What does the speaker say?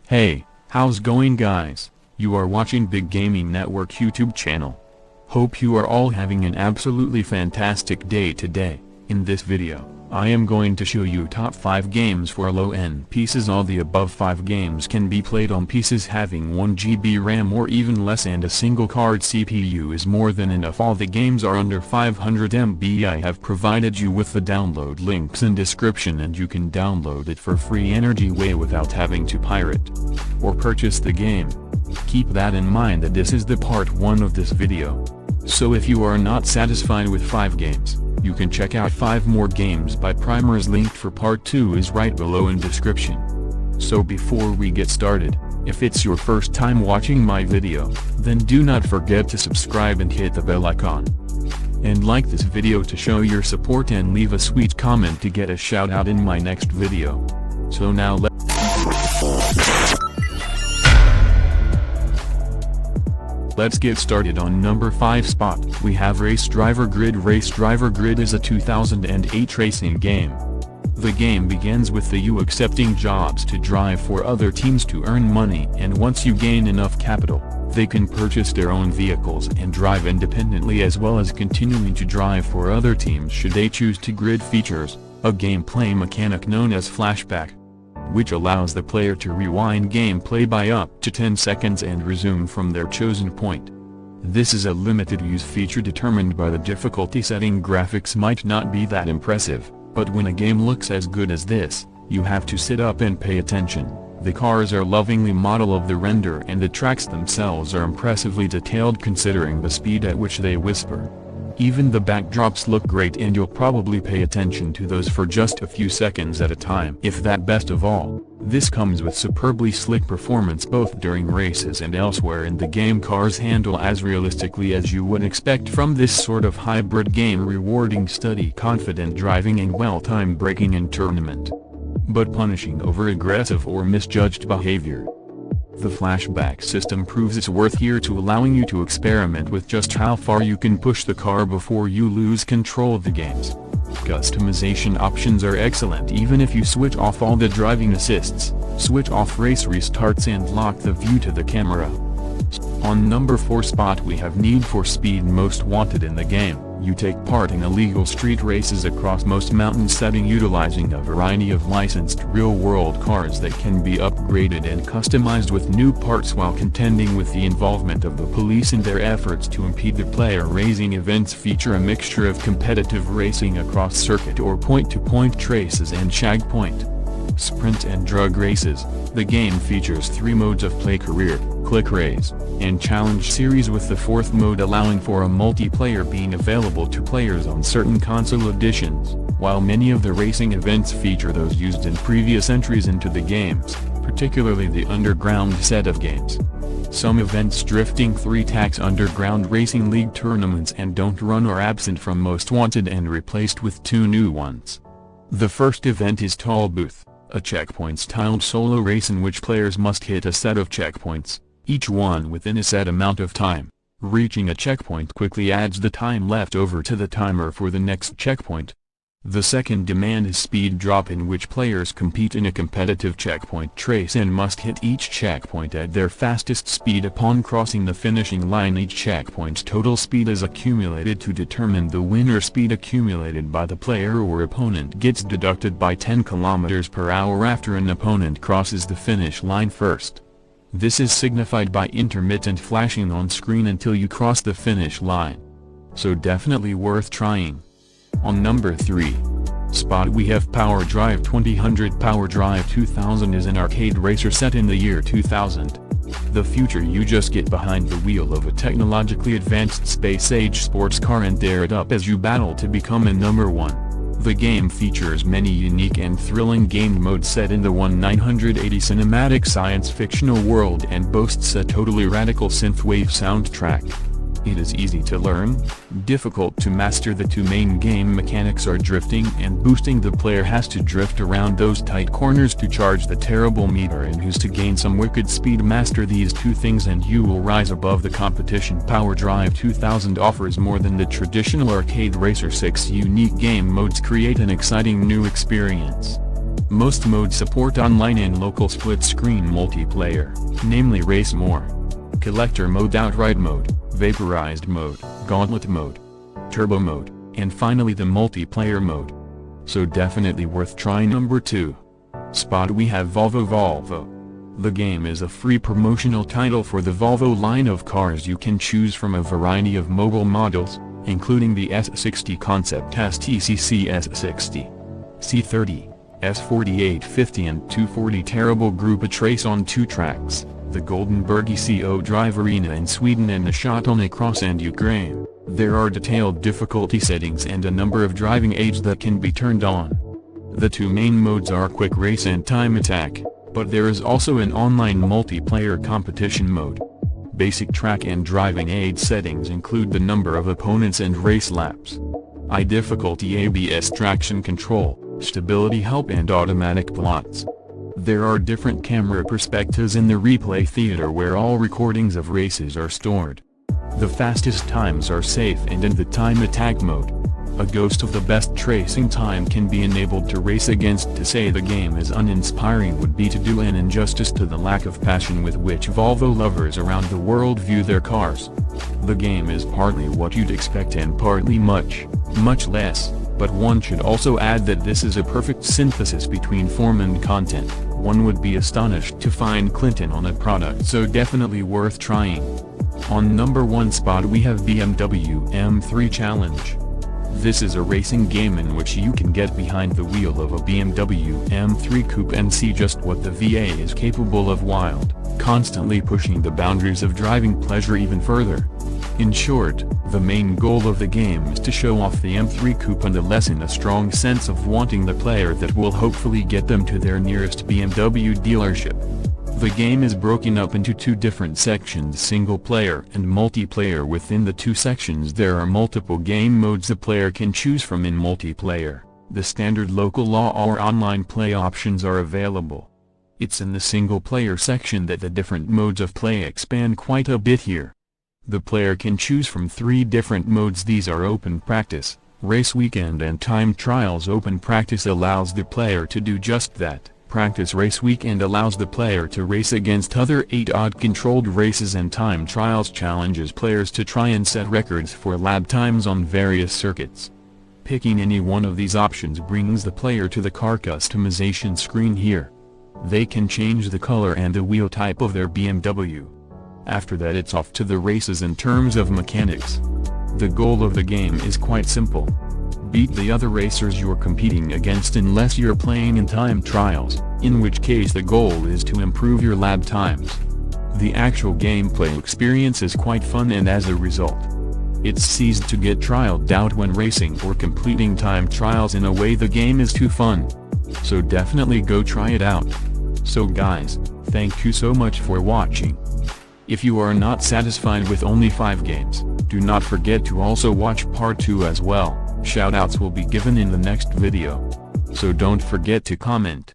Hey, how's going guys? You are watching Big Gaming Network YouTube channel. Hope you are all having an absolutely fantastic day today. In this video, I am going to show you top 5 games for low-end PCs. All the above 5 games can be played on PCs having 1GB RAM or even less, and a single card CPU is more than enough. All the games are under 500 MB. I have provided you with the download links in description, and you can download it for free way without having to pirate or purchase the game. Keep that in mind that this is the part 1 of this video. So if you are not satisfied with 5 games, you can check out 5 more games by primers. Linked for part 2 is right below in description. So before we get started, if it's your first time watching my video, then do not forget to subscribe and hit the bell icon. And like this video to show your support, and leave a sweet comment to get a shout out in my next video. So now let's get started. On number 5 spot, we have Race Driver Grid. Race Driver Grid is a 2008 racing game. The game begins with you accepting jobs to drive for other teams to earn money, and once you gain enough capital, they can purchase their own vehicles and drive independently, as well as continuing to drive for other teams should they choose to. Grid features a gameplay mechanic known as flashback, which allows the player to rewind gameplay by up to 10 seconds and resume from their chosen point. This is a limited use feature determined by the difficulty setting. Graphics might not be that impressive, but when a game looks as good as this, you have to sit up and pay attention. The cars are lovingly modeled of the render, and the tracks themselves are impressively detailed considering the speed at which they whisper. Even the backdrops look great, and you'll probably pay attention to those for just a few seconds at a time, if that. Best of all, this comes with superbly slick performance both during races and elsewhere in the game. Cars handle as realistically as you would expect from this sort of hybrid game, rewarding steady, confident driving and well-timed braking in tournament, but punishing over-aggressive or misjudged behavior. The flashback system proves its worth here, to allowing you to experiment with just how far you can push the car before you lose control of the games. Customization options are excellent. Even if you switch off all the driving assists, switch off race restarts, and lock the view to the camera. On number 4 spot, we have Need for Speed Most Wanted. In the game, you take part in illegal street races across most mountain setting, utilizing a variety of licensed real-world cars that can be upgraded and customized with new parts, while contending with the involvement of the police in their efforts to impede the player. Racing events feature a mixture of competitive racing across circuit or point-to-point races and checkpoint, sprint and drug races. The game features 3 modes of play: career, click race, and challenge series, with the 4th mode allowing for a multiplayer being available to players on certain console editions, while many of the racing events feature those used in previous entries into the games, particularly the Underground set of games. Some events: Drifting 3 Tax Underground Racing League tournaments and Don't Run are absent from Most Wanted and replaced with 2 new ones. The first event is Toll Booth, a checkpoint-styled solo race in which players must hit a set of checkpoints, each one within a set amount of time. Reaching a checkpoint quickly adds the time left over to the timer for the next checkpoint. The second demand is Speed Drop, in which players compete in a competitive checkpoint race and must hit each checkpoint at their fastest speed upon crossing the finishing line. Each checkpoint's total speed is accumulated to determine the winner. Speed accumulated by the player or opponent gets deducted by 10 km/h after an opponent crosses the finish line first. This is signified by intermittent flashing on screen until you cross the finish line. So definitely worth trying. On number 3 spot, we have Power Drive 2000. Power Drive 2000 is an arcade racer set in the year 2000. The future: you just get behind the wheel of a technologically advanced space-age sports car and dare it up as you battle to become a number 1. The game features many unique and thrilling game modes set in the 1980 cinematic science-fictional world, and boasts a totally radical synthwave soundtrack. It is easy to learn, difficult to master. The 2 main game mechanics are drifting and boosting. The player has to drift around those tight corners to charge the terrible meter and use to gain some wicked speed. Master these 2 things and you will rise above the competition. Power Drive 2000 offers more than the traditional arcade racer. 6 unique game modes create an exciting new experience. Most modes support online and local split-screen multiplayer, namely Race More, Collector Mode, Outright Mode, Vaporized Mode, Gauntlet Mode, Turbo Mode, and finally the Multiplayer Mode. So definitely worth trying. Number 2 spot we have Volvo. The game is a free promotional title for the Volvo line of cars. You can choose from a variety of mobile models, including the S60 Concept STCC S60, C30, S4850 and 240 Terrible Group, a trace on 2 tracks, the Goldenberg ECO Drive Arena in Sweden and the Shatelny Cross and Ukraine. There are detailed difficulty settings and a number of driving aids that can be turned on. The 2 main modes are Quick Race and Time Attack, but there is also an online multiplayer competition mode. Basic track and driving aid settings include the number of opponents and race laps. High difficulty ABS traction control, stability help and automatic pilots. There are different camera perspectives in the replay theater where all recordings of races are stored. The fastest times are safe and in the time attack mode. A ghost of the best tracing time can be enabled to race against. To say the game is uninspiring would be to do an injustice to the lack of passion with which Volvo lovers around the world view their cars. The game is partly what you'd expect and partly much less, but one should also add that this is a perfect synthesis between form and content. One would be astonished to find Clinton on a product so definitely worth trying. On number 1 spot we have BMW M3 Challenge. This is a racing game in which you can get behind the wheel of a BMW M3 Coupe and see just what the V8 is capable of, wild, constantly pushing the boundaries of driving pleasure even further. In short, the main goal of the game is to show off the M3 Coupe and lessen a strong sense of wanting the player that will hopefully get them to their nearest BMW dealership. The game is broken up into 2 different sections, single player and multiplayer. Within the 2 sections there are multiple game modes the player can choose from. In multiplayer, the standard local law or online play options are available. It's in the single player section that the different modes of play expand quite a bit here. The player can choose from 3 different modes. These are Open Practice, Race Weekend and Time Trials. Open Practice allows the player to do just that. Practice Race Weekend allows the player to race against other 8 odd-controlled races, and Time Trials challenges players to try and set records for lap times on various circuits. Picking any one of these options brings the player to the car customization screen here. They can change the color and the wheel type of their BMW. After that it's off to the races. In terms of mechanics, the goal of the game is quite simple. Beat the other racers you're competing against, unless you're playing in time trials, in which case the goal is to improve your lap times. The actual gameplay experience is quite fun, and as a result, it's ceased to get trialed out when racing or completing time trials. In a way, the game is too fun. So definitely go try it out. So guys, thank you so much for watching. If you are not satisfied with only 5 games, do not forget to also watch part 2 as well. Shoutouts will be given in the next video. So don't forget to comment.